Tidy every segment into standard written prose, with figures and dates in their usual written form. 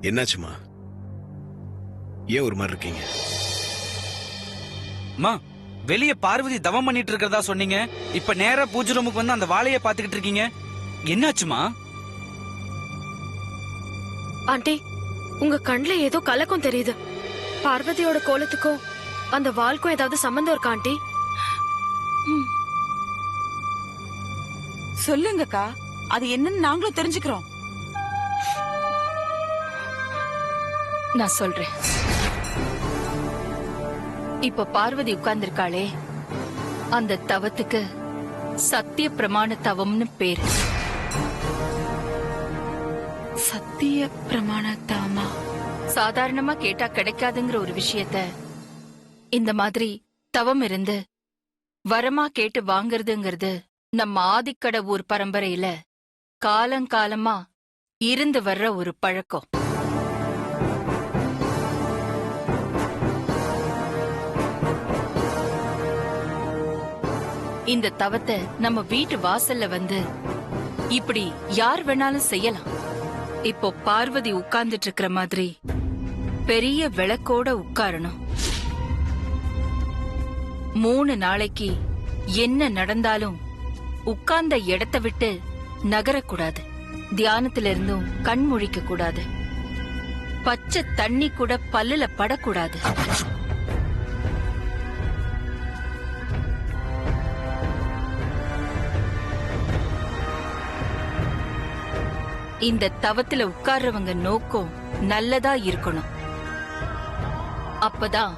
என்னாச்சுமா? ஏன் ஒரு மாதிரி இருக்கீங்க? அம்மா, வெளிய பார்வதி தவம் பண்ணிட்டு இருக்கிறதா சொன்னீங்க. இப்ப நேரா பூஜை ரூமுக்கு வந்து அந்த வாளைய பாத்துக்கிட்டு இருக்கீங்க. என்னாச்சுமா? ஆண்டி, உங்க கண்ணுல ஏதோ கலக்கம் தெரியுது. பார்வதியோட கோலத்துக்கும் அந்த வாளுக்கும் ஏதாவது சம்பந்தம் இருக்கா ஆண்டி? சொல்லுங்கக்கா, அது என்னன்னு நாங்களும் தெரிஞ்சுக்கிறோம். நான் சொல்றேன். இப்ப பார்வதி உட்கார்ந்திருக்காளே, அந்த தவத்துக்கு சத்திய பிரமாண தவம்னு பேரு. சத்திய பிரமாண தவமா? சாதாரணமா கேட்டா கிடைக்காதுங்கிற ஒரு விஷயத்த இந்த மாதிரி தவம் இருந்து வரமா கேட்டு வாங்கறதுங்கிறது நம்ம ஆதிக்கடவூர் பரம்பரையில காலங்காலமா இருந்து வர்ற ஒரு பழக்கம். இந்த தவத்தை நம்ம வீட்டு வாசல்ல வந்து இப்படி யார் வேணாலும் செய்யலாம். இப்போ பார்வதி உட்கார்ந்துட்டு இருக்கிற மாதிரி பெரிய விளக்கோட உட்காரணும். 3 நாளைக்கு என்ன நடந்தாலும் உட்கார்ந்த இடத்தை விட்டு நகரக்கூடாது. தியானத்துல இருந்தும் கண் முழிக்க கூடாது. பச்சை தண்ணி கூட பல்லுல படக்கூடாது. இந்த தவத்துல உட்கார்றவங்க நோக்கம் நல்லதா இருக்கணும். அப்பதான்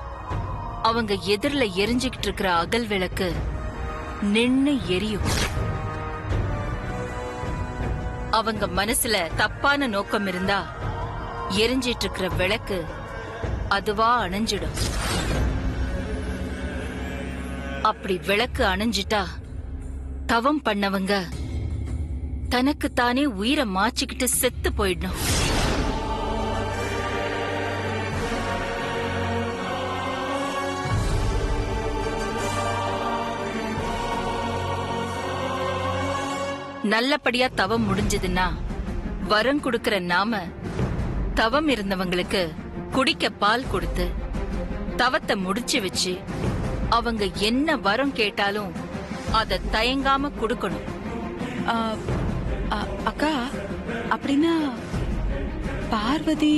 அவங்க எதிரில எரிஞ்சுக்கிட்டு இருக்கிற அகல் விளக்கு நின்னு எரியும். அவங்க மனசுல தப்பான நோக்கம் இருந்தா எரிஞ்சிட்டு இருக்கிற விளக்கு அதுவா அணைஞ்சிடும். அப்படி விளக்கு அணைஞ்சிட்டா தவம் பண்ணவங்க தனக்குத்தானே உயிரை மாச்சிக்கிட்டு செத்து போயிடணும். நல்லபடியா தவம் முடிஞ்சதுன்னா வரம் கொடுக்கிற நாம தவம் இருந்தவங்களுக்கு குடிக்க பால் கொடுத்து தவத்தை முடிச்சு வச்சு அவங்க என்ன வரம் கேட்டாலும் அத தயங்காம கொடுக்கணும். அக்கா, அப்படின்னா பார்வதி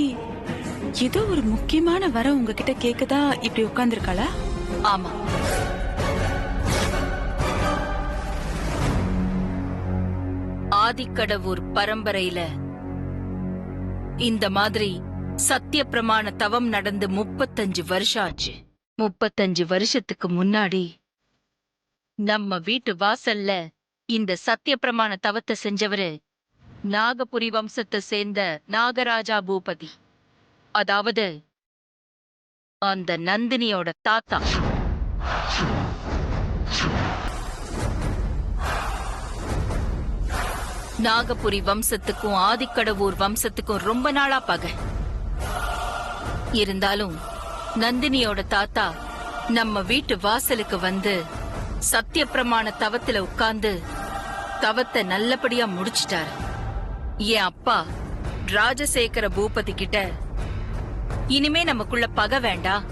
ஏதோ ஒரு முக்கியமான வரம் உங்ககிட்ட கேக்குதா இப்படி உட்கார்ந்திருக்காளா? ஆமா. ஆதிக்கடவூர் பரம்பரையில இந்த மாதிரி சத்திய பிரமாண தவம் நடந்து 35 வருஷம் ஆச்சு. 35 வருஷத்துக்கு முன்னாடி நம்ம வீட்டு வாசல்ல இந்த சத்திய பிரமாண தவத்தை செஞ்சவரு நாகபுரி வம்சத்தை சேர்ந்த நாகராஜா பூபதி, அதாவது அந்த நந்தினியோட தாத்தா. நாகபுரி வம்சத்துக்கும் ஆதிக்கடவூர் வம்சத்துக்கும் ரொம்ப நாளா பகை. இருந்தாலும் நந்தினியோட தாத்தா நம்ம வீட்டு வாசலுக்கு வந்து சத்திய பிரமாண தவத்துல உட்கார்ந்து தவத்தை நல்லபடியா முடிச்சிட்டாரு. என் அப்பா ராஜசேகர பூபதி கிட்ட இனிமே நமக்குள்ள பகை வேண்டாம்,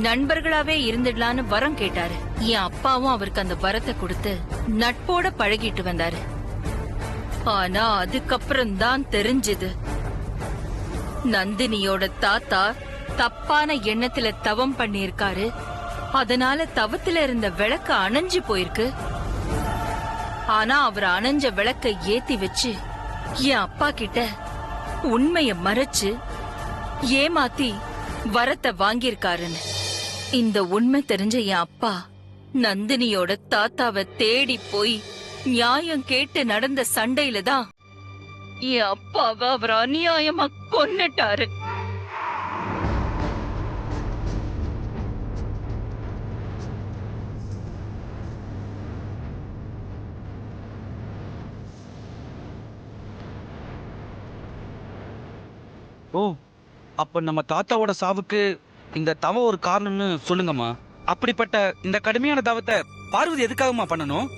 நண்பர்களாவே இருந்துடலான்னு வரம் கேட்டாரு. என் அப்பாவும் அவருக்கு அந்த வரத்தை கொடுத்து நட்போட பழகிட்டு வந்தாரு. ஆனா அதுக்கப்புறம் தான் தெரிஞ்சது, நந்தினியோட தாத்தா தப்பான எண்ணத்துல தவம் பண்ணிருக்காரு. அதனால தவத்துல இருந்த விளக்கு அணைஞ்சு போயிருக்கு. ஆனா அவர் அணைஞ்ச விளக்கை ஏத்தி வச்சு என் அப்பா கிட்ட உண்மைய மறைச்சு ஏமாத்தி வரத்தை வாங்கியிருக்காருன்னு. இந்த உண்மை தெரிஞ்ச என் அப்பா நந்தினியோட தாத்தாவை தேடி போய் நியாயம் கேட்டு நடந்த சண்டையில தான் என் அப்பாவை அவர் அநியாயமா கொன்னுட்டாரு. ஓ, அப்ப நம்ம தாத்தாவோட சாவுக்கு இந்த தவம் ஒரு காரணம்னு சொல்லுங்கம்மா. அப்படிப்பட்ட இந்த கடுமையான தவத்தை பார்வதி எதுக்காகமா பண்ணணும்?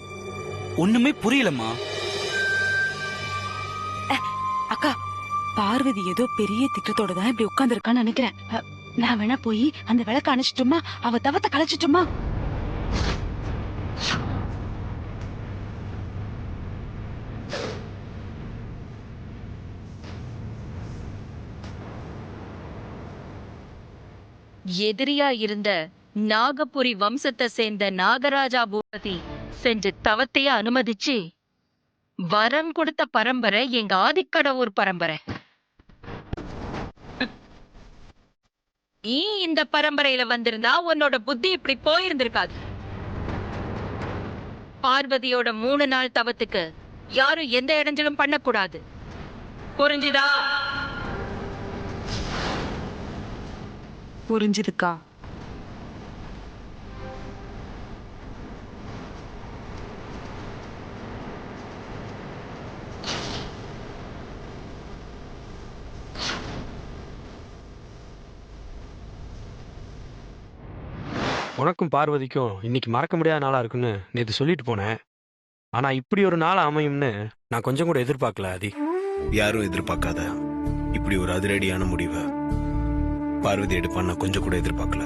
ஒண்ணுமே புரியலம்மா. அக்கா, பார்வதி ஏதோ பெரிய திட்டத்தோட தான் இப்படி உட்கார்ந்துருக்கான்னு நினைக்கிறேன். நான் வேணா போய் அந்த விளக்க அணைச்சிட்டுமா, அவ தவத்தை கலைச்சிட்டுமா? எதிரியா இருந்த நாகபுரி வம்சத்தை சேர்ந்த நாகராஜா பூபதி செஞ்ச தவத்தைய அனுமதிச்சு வரம் கொடுத்த பரம்பரை எங்க ஆதிக்கடவுர் பரம்பரை. நீ இந்த பரம்பரையில வந்திருந்தா உன்னோட புத்தி இப்படி போயிருந்திருக்காது. பார்வதியோட 3 நாள் தவத்துக்கு யாரும் எந்த இடைஞ்சலும் பண்ணக்கூடாது. புரிஞ்சுதா? புரிஞ்சுதுக்கா. உனக்கும் பார்வதிக்கும் இன்னைக்கு மறக்க முடியாத நாளா இருக்குன்னு நேத்து சொல்லிட்டு போனேன். ஆனா இப்படி ஒரு நாள் அமையும்னு நான் கொஞ்சம் கூட எதிர்பார்க்கல ஆதி. யாரும் எதிர்பார்க்காத இப்படி ஒரு அதிரடியான முடிவை பார்வதி எடுப்பான்னு நான் கொஞ்சம் கூட எதிர்பார்க்கல.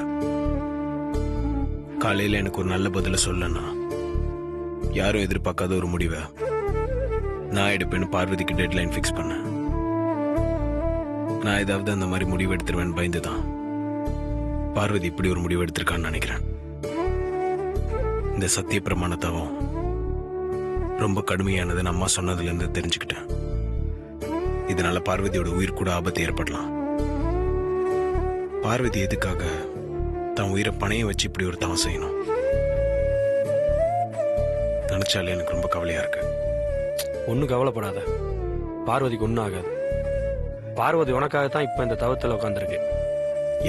காலையில எனக்கு ஒரு நல்ல பதில சொல்லனா யாரும் எதிர்பார்க்காத ஒரு முடிவை நான் எடுப்பேன்னு பார்வதிக்கு டெட்லைன் ஃபிக்ஸ் பண்ணேன். நான் ஏதாவது அந்த மாதிரி முடிவு எடுத்துருவேன்னு பயந்துதான் பார்வதி இப்படி ஒரு முடிவு எடுத்திருக்கான்னு நினைக்கிறேன். இந்த சத்திய பிரமாண தவம் ரொம்ப கடுமையானதுன்னு அம்மா சொன்னதுல இருந்து தெரிஞ்சுக்கிட்டேன். இதனால பார்வதியோட உயிர் கூட ஆபத்து ஏற்படலாம். பார்வதி எதுக்காக தன் உயிரை பணைய வச்சு இப்படி ஒரு தவம் செய்யணும் நினைச்சாலே எனக்கு ரொம்ப கவலையா இருக்கு. ஒன்னும் கவலைப்படாத, பார்வதிக்கு ஒன்னும் ஆகாது. பார்வதி உனக்காகத்தான் இப்ப இந்த தவத்துல உட்காந்துருக்கு.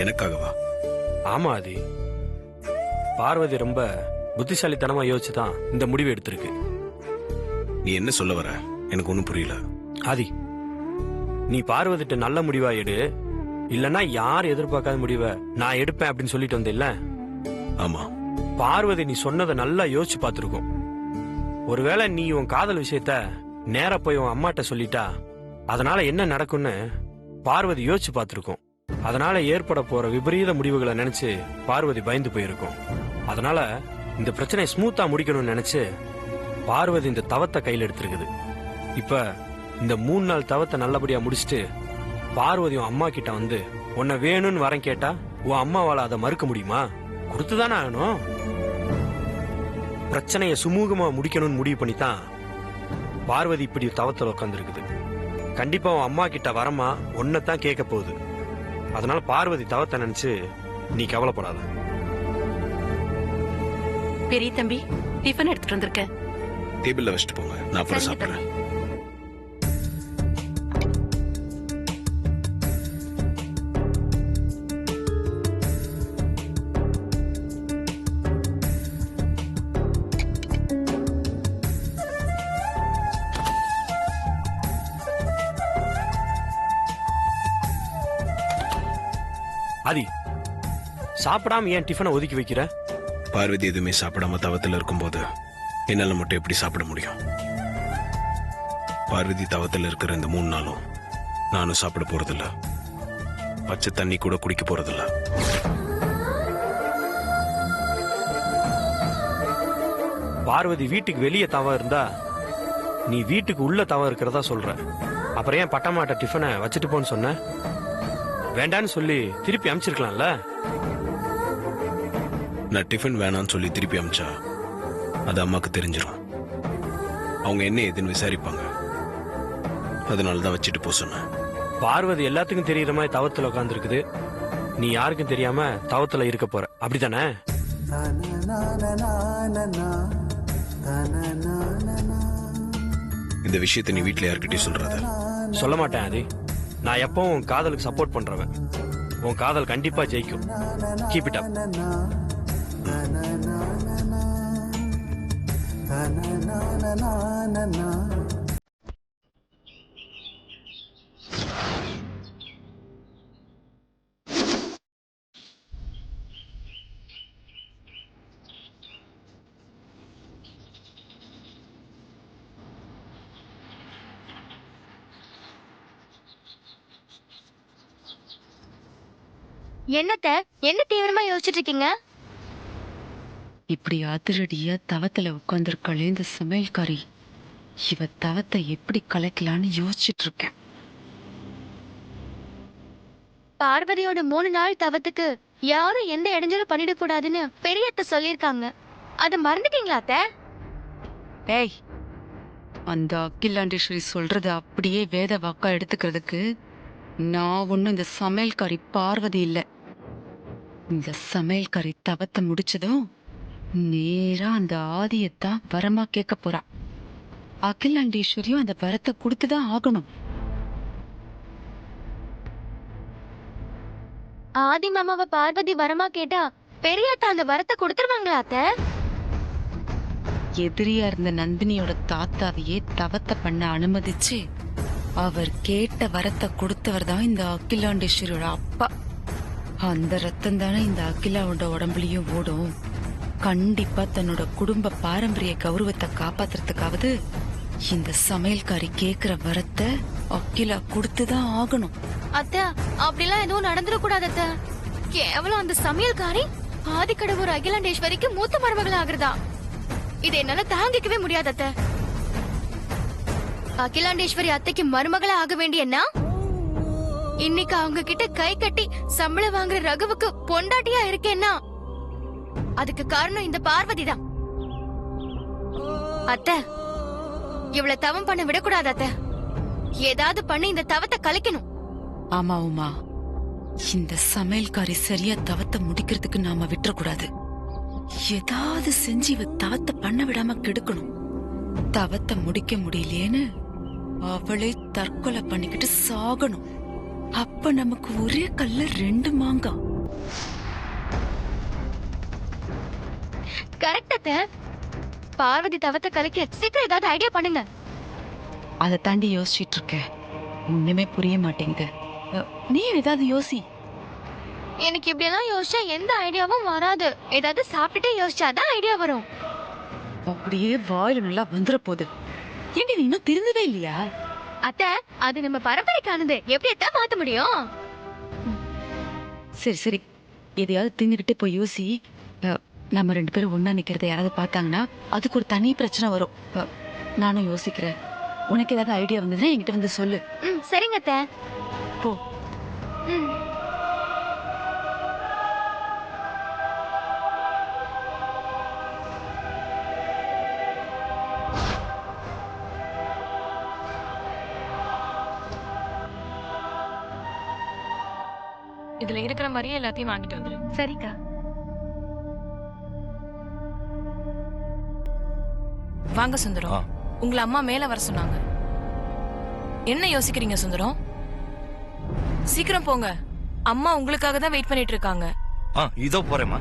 எனக்காகவா? ஆமா ஆதி, பார்வதி ரொம்ப புத்திசாலித்தனமா யோசிச்சுதான் இந்த முடிவு எடுத்திருக்கு. நீ என்ன சொல்ல வர? எனக்கு ஒன்னும் புரியல. ஆதி, நீ பார்வதிட்ட நல்ல முடிவா எடு, இல்லன்னா யார் எதிர்பார்க்காத முடிவை நான் எடுப்பேன் அப்படின்னு சொல்லிட்டு வந்த இல்ல. ஆமா, பார்வதி நீ சொன்னதை நல்லா யோசிச்சு பார்த்திருக்கோம். ஒருவேளை நீ உன் காதல் விஷயத்த நேரா போய் உன் அம்மாட்ட சொல்லிட்டா அதனால என்ன நடக்கும்னு பார்வதி யோசிச்சு பார்த்திருக்கோம். அதனால ஏற்பட போற விபரீத முடிவுகளை நினைச்சு பார்வதி பயந்து போயிருக்கும். அதனால இந்த பிரச்சனையை ஸ்மூத்தா முடிக்கணும்னு நினைச்சு பார்வதி இந்த தவத்தை கையில் எடுத்திருக்குது. இப்ப இந்த 3 நாள் தவத்தை நல்லபடியா முடிச்சுட்டு பார்வதி உன் அம்மா கிட்ட வந்து உன்னை வேணும்னு வரம் கேட்டா உன் அம்மாவால அதை மறுக்க முடியுமா? கொடுத்துதானே ஆகணும். பிரச்சனையை சுமூகமா முடிக்கணும்னு முடிவு பண்ணித்தான் பார்வதி இப்படி தவத்தில் உட்காந்துருக்குது. கண்டிப்பா உன் அம்மா கிட்ட வரமா ஒன்னதான் கேட்க போகுது. அதனால பார்வதி தவத்தை நினைச்சு நீ கவலைப்படாத. பெரிய தம்பி, டிஃபன் எடுத்துட்டு வந்திருக்கேன். டேபிள்ல வச்சுட்டு போங்க, நான் அப்புறம் சரிங்க சாப்பிடுறேன். ஆதி, சாப்பிடாம ஏன் டிஃபனை ஒதுக்கி வைக்கிற? பார்வதி எதுவுமே சாப்பிடாம தவத்துல இருக்கும்போது என்னால மட்டும் எப்படி சாப்பிட முடியும்? பார்வதி தவத்துல இருக்கிற இந்த 3 நாளும் நானும் சாப்பிட போறதில்ல, பச்சை தண்ணி கூட குடிக்க போறதில்ல. பார்வதி வீட்டுக்கு வெளியே தவம் இருந்தா நீ வீட்டுக்கு உள்ள தவம் இருக்கிறதா சொல்ற. அப்புறம் ஏன் பட்டமாட்ட டிஃபனை வச்சுட்டு போன்னு சொன்ன? வேண்டான்னு சொல்லி திருப்பி அனுப்பிச்சிருக்கலாம்ல. நான் டிஃபன் வேணான்னு சொல்லி திருப்பி அமிச்சா அது அம்மாக்கு தெரிஞ்சிடும். அவங்க என்ன ஏதுன்னு விசாரிப்பாங்க. அதனாலதான் வச்சுட்டு போக சொன்னேன். பார்வதி எல்லாத்துக்கும் தெரியற மாதிரி தவத்துல உட்கார்ந்து இருக்குது. நீ யாருக்கும் தெரியாம தவத்துல இருக்க போற, அப்படித்தானே? இந்த விஷயத்தை நீ வீட்டுல யார்கிட்டயும் சொல்றத? சொல்ல மாட்டேன் ஆதி. நான் எப்பவும் உன் காதலுக்கு சப்போர்ட் பண்றவன். உன் காதல் கண்டிப்பா ஜெயிக்கும். Keep it up. என்னத்த என்ன தீவிரமா யோசிச்சுட்டு இருக்கீங்க? இப்படி அதிரடியா தவத்துல உட்காந்துருக்காளே இந்த சமையல்காரி, இவ தவத்தை எப்படி கலைக்கலான்னு யோசிச்சுட்டு இருக்கேன். பார்வதியோட 3 நாள் தவத்துக்கு யாரும் எந்த இடைஞ்சலும் பண்ணிடக்கூடாதுன்னு பெரியத்த சொல்லியிருக்காங்க. அத மறந்துட்டீங்களா அத்த? ஏய், அந்த அகிலாண்டேஸ்வரி சொல்றத அப்படியே வேத வாக்கா எடுத்துக்கிறதுக்கு நான் ஒன்னும் இந்த சமையல்காரி பார்வதி இல்ல. இந்த சமையல்காரி தவத்தை முடிச்சதும் நேரா அந்த ஆதியத்தான் வரமா கேட்க போறா. அகிலாண்டேஸ்வரியும் அந்த வரத்தை கொடுத்துதான் ஆகணும். ஆதி மாமாவை பார்வதி வரமா கேட்டா பெரியத்த அந்த வரத்தை கொடுத்துருவாங்களா அத்த? எதிரியா இருந்த நந்தினியோட தாத்தாவையே தவத்தை பண்ண அனுமதிச்சு அவர் கேட்ட வரத்தை கொடுத்தவர் தான் இந்த அகிலாண்டேஸ்வரியோட அப்பா. அந்த ரத்தம் தானே இந்த அகிலாவோட உடம்புலயும் ஓடும். கண்டிப்பா தன்னோட குடும்ப பாரம்பரிய கௌரவத்தை காப்பாத்துறதுக்காவது இந்த சமையல்காரி கேக்குற வரத்தை அகிலா கொடுத்துதான் ஆகணும். அத்த அப்படிலாம் எதுவும் நடந்துடக்கூடாது அத்த. கேவலம் அந்த சமையல்காரி ஆதிக்கடவுர் அகிலாண்டேஸ்வரிக்கு மூத்த மருமகள் ஆகுறதா? இதை என்னால தாங்கிக்கவே முடியாது அத்த. அகிலாண்டேஸ்வரி அத்தைக்கு மருமகளா ஆக வேண்டியன்னா இன்னைக்கு அவங்க கிட்ட கை கட்டி சம்பளம் வாங்குற ரகுவுக்கு பொண்டாட்டியா இருக்கேன்னா அதுக்கு காரணம் இந்த பார்வதி தான். அத்த இவ்வளவு தவம் பண்ண விடக்கூடாது அத்த. ஏதாவது பண்ணி இந்த தவத்தை கலைக்கணும். ஆமா உமா, இந்த சமையல்காரி சரியா தவத்தை முடிக்கிறதுக்கு நாம விட்டுறக்கூடாது. ஏதாவது செஞ்சு இவ தவத்தை பண்ண விடாம கெடுக்கணும். தவத்தை முடிக்க முடியலேன்னு அவளே தற்கொலை பண்ணிக்கிட்டு சாகணும். அப்ப நமக்கு ஒரே கல்ல 2 மாங்காய். கரெக்ட் அத்த. பார்வதி தவத்தை கலைக்க சீக்கிரம் ஏதாவது ஐடியா பண்ணுங்க. அதை தாண்டி யோசிச்சுட்டு இருக்க. ஒண்ணுமே புரிய மாட்டேங்குது. நீ ஏதாவது யோசி. எனக்கு இப்படி எல்லாம் யோசிச்சா எந்த ஐடியாவும் வராது. ஏதாவது சாப்பிட்டுட்டே யோசிச்சாதான் ஐடியா வரும். அப்படியே வாயில நல்லா வந்துட போகுது. ஏண்டி நீ இன்னும் திருந்தவே இல்லையா? அத்த அது நம்ம பரம்பரைக்கானது, எப்படி எத்த மாத்த முடியும்? சரி சரி, எதையாவது தின்னுக்கிட்டே போய் யோசி. நம்ம 2 பேரும் ஒண்ணா நிக்கிறத யாராவது பார்த்தாங்கன்னா அதுக்கு ஒரு தனி பிரச்சனை வரும். நானும் யோசிக்கிறேன். உனக்கு ஏதாவது ஐடியா வந்ததுன்னா என்கிட்ட வந்து சொல்லு. சரிங்க அத்த. போ. இதுல இருக்கிற மாதிரியே எல்லாத்தையும் வாங்கிட்டு வந்துரு. சரிக்கா. வாங்க சுந்தரம், உங்களை அம்மா மேல வர சொன்னாங்க. என்ன யோசிக்கிறீங்க சுந்தரம்? சீக்கிரம் போங்க, அம்மா உங்களுக்காக தான் வெயிட் பண்ணிட்டு இருக்காங்க. இதோ போறேம்மா.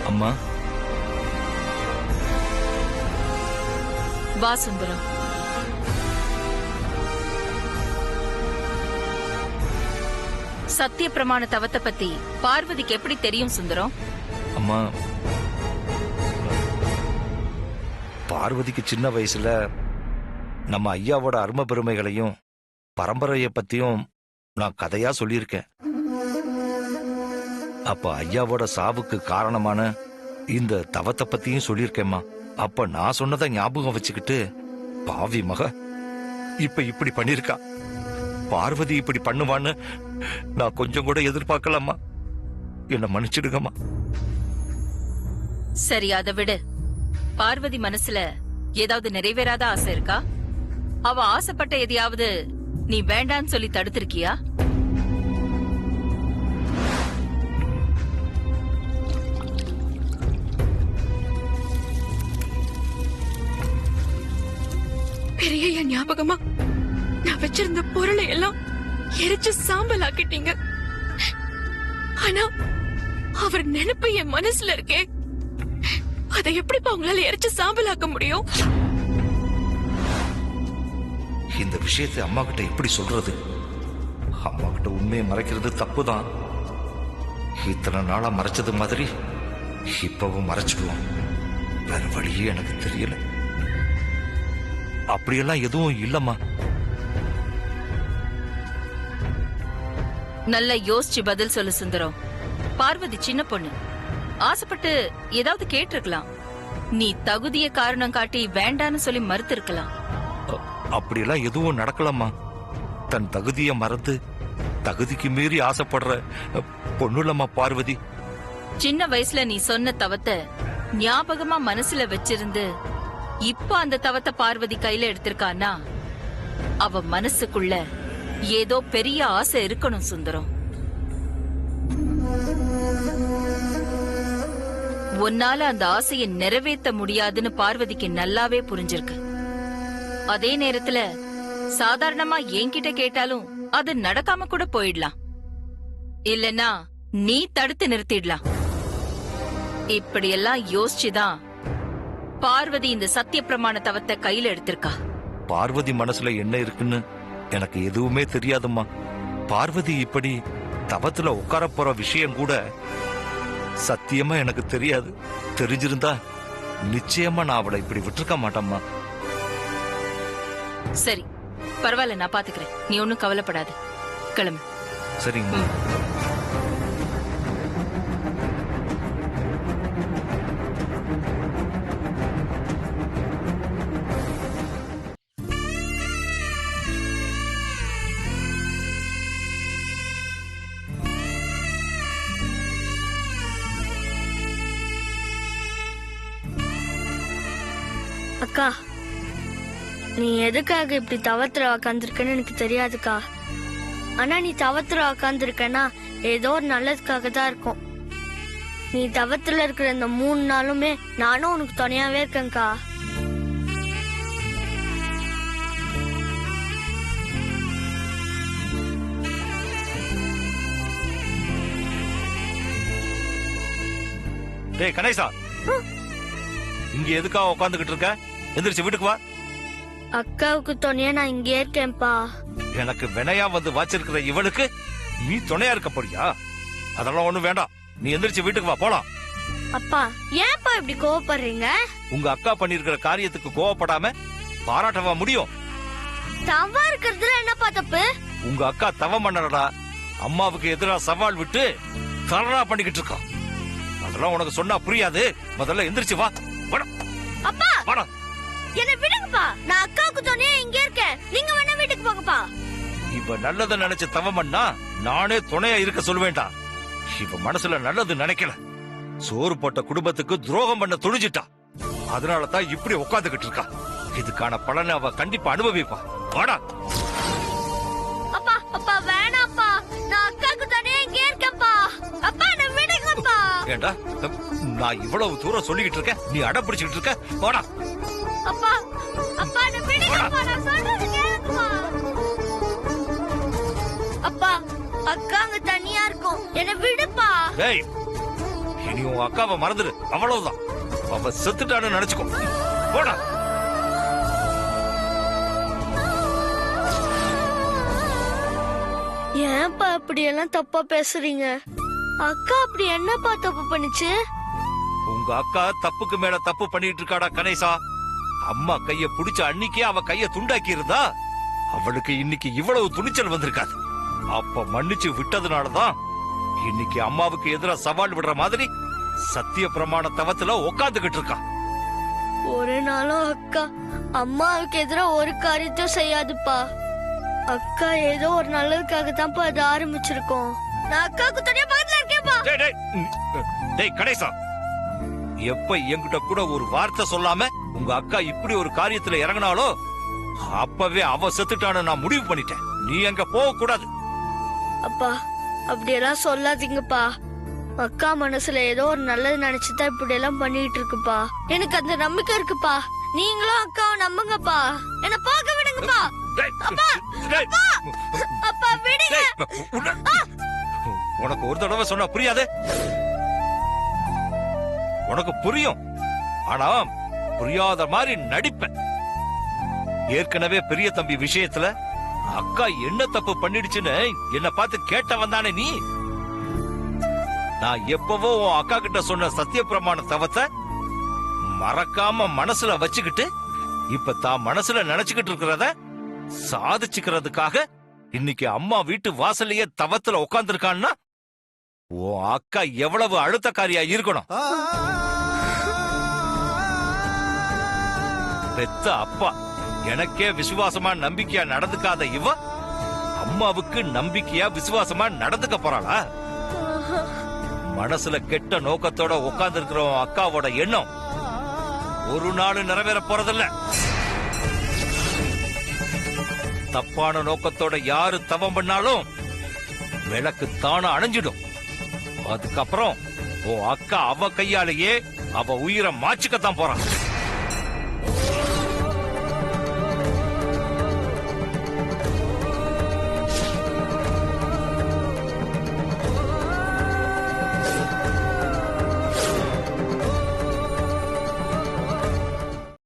அம்மா, வா சுந்தரம். சத்திய பிரமாண தவத்தை பத்தி பார்வதிக்கு எப்படி தெரியும் சுந்தரம்? அம்மா, பார்வதிக்கு சின்ன வயசுல நம்ம ஐயாவோட அருமை பெருமைகளையும் பரம்பரைய பத்தியும் நான் கதையா சொல்லியிருக்கேன். அப்ப ஐயாவோட சாவுக்கு காரணமான இந்த தவத்தை பத்தியும் சொல்லியிருக்கேம்மா. அப்ப நான் சொன்னதை ஞாபகம் வச்சுக்கிட்டு பாவி மக இப்ப இப்படி பண்ணிருக்கா. பார்வதி இப்படி பண்ணுவான்னு நான் கொஞ்சம் கூட எதிர்பார்க்கலாமா. என்ன மன்னிச்சிடுங்கம்மா. சரி, அதை விடு. பார்வதி மனசுல ஏதாவது நிறைவேறாத ஆசை இருக்கா? அவ ஆசைப்பட்ட எதையாவது நீ வேண்டான்னு சொல்லி தடுத்திருக்கியா? பெரிய ஞாபகமா நான் வச்சிருந்த பொருளை எல்லாம் எரிச்சு சாம்பல் ஆக்கிட்டீங்க. ஆனா அவர் நினைப்பு என் மனசுல இருக்கே. அதை எப்படிப்பா உங்களால எரிச்சு சாம்பலாக்க முடியும்? இந்த விஷயத்தை அம்மா கிட்ட எப்படி சொல்றது? அம்மா கிட்ட உண்மையை மறைக்கிறது தப்புதான். இத்தனை நாளா மறைச்சது மாதிரி இப்பவும் மறைச்சிடுவோம். வேற வழியே எனக்கு தெரியல. அப்படியெல்லாம் எதுவும் இல்லம்மா. நல்லா யோசிச்சு பதில் சொல்லு சுந்தரம். பார்வதி சின்ன பொண்ணு, ஆசைப்பட்டு ஏதாவது கேட்டிருக்கலாம். நீ தகுதிய காரணம் காட்டி வேண்டான்னு சொல்லி மறுத்து இருக்கலாம். அப்படியெல்லாம் எதுவும் நடக்கலம்மா. தன் தகுதிய மறந்து தகுதிக்கு மீறி ஆசைப்படுற பொண்ணுலம்மா பார்வதி. சின்ன வயசுல நீ சொன்ன தவத்தை ஞாபகமா மனசுல வச்சிருந்து இப்ப அந்த தவத்தை பார்வதி கையில எடுத்திருக்கானா, அவ மனசுக்குள்ள ஏதோ பெரிய ஆசை இருக்கணும் சுந்தரம். உன்னால அந்த ஆசையை நிறைவேற்ற முடியாதுன்னு பார்வதிக்கு நல்லாவே புரிஞ்சிருக்கு. அதே நேரத்துல சாதாரணமா என்கிட்ட கேட்டாலும் அது நடக்காம கூட போயிடலாம், இல்லனா நீ தடுத்து நிறுத்திடலாம். இப்படியெல்லாம் யோசிச்சுதான் பார்வதி இந்த சத்திய பிரமாண தவத்தை கையில எடுத்திருக்கா. பார்வதி மனசுல என்ன இருக்குன்னு எனக்கு எதுவுமே தெரியாதும்மா. பார்வதி இப்படி தவத்துல உட்கார போற விஷயம் கூட சத்தியமா எனக்கு தெரியாது. தெரிஞ்சிருந்தா நிச்சயமா நான் அவளை இப்படி விட்டுருக்க மாட்டேம்மா. சரி, பரவாயில்ல, நான் பாத்துக்கிறேன். நீ ஒன்னும் கவலைப்படாத. கிளம்பு. சரிங்கம்மா. அக்கா, நீ எதுக்காக இப்படி தவத்துல உக்காந்துருக்கன்னு எனக்கு தெரியாதுக்கா. ஆனா நீ தவத்துல உக்காந்துருக்கன்னா ஏதோ ஒரு நல்லதுக்காக தான் இருக்கும். நீ தவத்துல இருக்கிற இந்த 3 நாளுமே நானும் உனக்கு துணையாவே இருக்கேன்க்கா. டேய் கணேசா, இங்க எதுக்காக உட்காந்துக்கிட்டு இருக்க? எந்திரிச்சு வீட்டுக்கு வா. அக்காவுக்கு துணையா நான் இங்கே இருக்கேன்ப்பா. எனக்கு வினையா வந்து வாச்சிருக்கிற இவளுக்கு நீ துணையா இருக்க போறியா? அதெல்லாம் ஒண்ணும் வேண்டாம். நீ எந்திரிச்சு வீட்டுக்கு வா, போலாம். அப்பா, ஏன்ப்பா இப்படி கோவப்படுறீங்க? உங்க அக்கா பண்ணிருக்கிற காரியத்துக்கு கோவப்படாம பாராட்டவா முடியும்? தவா இருக்கிறதுல என்னப்பா தப்பு? உங்க அக்கா தவம் பண்ணறடா. அம்மாவுக்கு எதிரா சவால் விட்டு தரடா பண்ணிக்கிட்டு இருக்கா. அதெல்லாம் உனக்கு சொன்னா புரியாது. முதல்ல எந்திரிச்சு வா. அப்பா, வாடா. என்ன விடுங்கப்பா. நான் அக்காவுக்கு துணையா இங்கே இருக்கேன். நீங்க வேணா வீட்டுக்கு போங்கப்பா. இவ நல்லத நினைச்சு தவம் பண்ணா நானே துணையா இருக்க சொல்லுவேண்டா. இவ மனசுல நல்லது நினைக்கல. சோறு போட்ட குடும்பத்துக்கு துரோகம் பண்ண துணிஞ்சிட்டா. அதனாலதான் இப்படி உட்காந்துக்கிட்டு இருக்கா. இதுக்கான பலனை அவ கண்டிப்பா அனுபவிப்பா. வாடா. அப்பா, அப்பா வேணாப்பா. நான் அக்காவுக்கு துணையா இங்கே இருக்கேன்ப்பா. அப்பா, என்ன விடுங்கப்பா. ஏண்டா, நான் இவ்வளவு தூரம் சொல்லிக்கிட்டு இருக்கேன், நீ அடம் பிடிச்சுக்கிட்டு இருக்க. வாடா. அப்பா, அப்பா, என்ன விடுங்கப்பா. நான் சொல்றது கேளுங்கப்பா. அப்பா, அக்கா அங்க தனியா இருக்கும். என்ன விடுப்பா. டேய், இனி உன் அக்காவை மறந்துடு. அவ்வளவுதான். அவ செத்துட்டான்னு நினைச்சுக்கோ. போடா. ஏன்பா இப்படி எல்லாம் தப்பா பேசுறீங்க? அக்கா அப்படி என்னப்பா தப்பு பண்ணுச்சு? உங்க அக்கா தப்புக்கு மேல தப்பு பண்ணிட்டு இருக்காடா கணேசா. அம்மா கைய புடிச்ச அன்னைக்கே அவ கைய துண்டாக்கி இருந்தா அவளுக்கு இன்னைக்கு இவ்வளவு துணிச்சல் வந்திருக்காது. அப்ப மன்னிச்சு விட்டதுனாலதான் இன்னைக்கு அம்மாவுக்கு எதிரா சவால் விடுற மாதிரி சத்திய பிரமாண தவத்துல உட்காந்துகிட்டு இருக்கா. ஒரு நாளும் அக்கா அம்மாவுக்கு எதிரா ஒரு காரியத்தையும் செய்யாதுப்பா. அக்கா ஏதோ ஒரு நல்லதுக்காக தான்ப்பா அதை ஆரம்பிச்சிருக்கோம். நான் அக்காவுக்கு தனியா பக்கத்துல இருக்கேன்ப்பா. டேய் கணேசா, எப்ப என்கிட்ட கூட ஒரு வார்த்தை சொல்லாம உங்க அக்கா இப்படி ஒரு காரியத்துல இறங்கினாலோ அப்பவே அவ செத்துட்டான்னு நான் முடிவு பண்ணிட்டேன். நீ அங்க போக கூடாது. அப்பா, அப்படியெல்லாம் சொல்லாதீங்கப்பா. அக்கா மனசுல ஏதோ ஒரு நல்லது நினைச்சுதான் இப்படி எல்லாம் பண்ணிட்டு இருக்குப்பா. எனக்கு அந்த நம்பிக்கை இருக்குப்பா. நீங்களும் அக்காவை நம்புங்கப்பா. என்ன போக விடுங்கப்பா. அப்பா, அப்பா, அப்பா விடுங்க. உனக்கு ஒரு தடவை சொன்னா புரியாது. உனக்கு புரியும். ஆனா புரியாத மாதிரி நடிப்பேன். ஏற்கனவே பெரிய தம்பி விஷயத்துல அக்கா என்ன தப்பு பண்ணிடுச்சுன்னு என்ன பார்த்து கேட்ட வந்தானே நீ. நான் எப்பவோ உன் அக்கா கிட்ட சொன்ன சத்திய பிரமாண தவத்தை மறக்காம மனசுல வச்சுக்கிட்டு இப்ப தான் மனசுல நினைச்சுக்கிட்டு இருக்கிறத சாதிச்சுக்கிறதுக்காக இன்னைக்கு அம்மா வீட்டு வாசலையே தவத்துல உட்கார்ந்துருக்கான்னா உன் அக்கா எவ்வளவு அழுத்தக்காரியா இருக்கணும். பெத்த அப்பா எனக்கே விசுவாசமா நம்பிக்கையா நடந்துக்காத இவ அம்மாவுக்கு நம்பிக்கையா விசுவாசமா நடந்துக்க போறாளா? மனசுல கெட்ட நோக்கத்தோட உட்கார்ந்து இருக்கிற அக்காவோட எண்ணம் ஒரு நாள் நிறைவேற போறதில்ல. தப்பான நோக்கத்தோட யாரு தவம் பண்ணாலும் விளக்கு தான அணைஞ்சிடும். அதுக்கப்புறம் உன் அக்கா அவ கையாலேயே அவ உயிரை மாச்சுக்கத்தான் போறான்.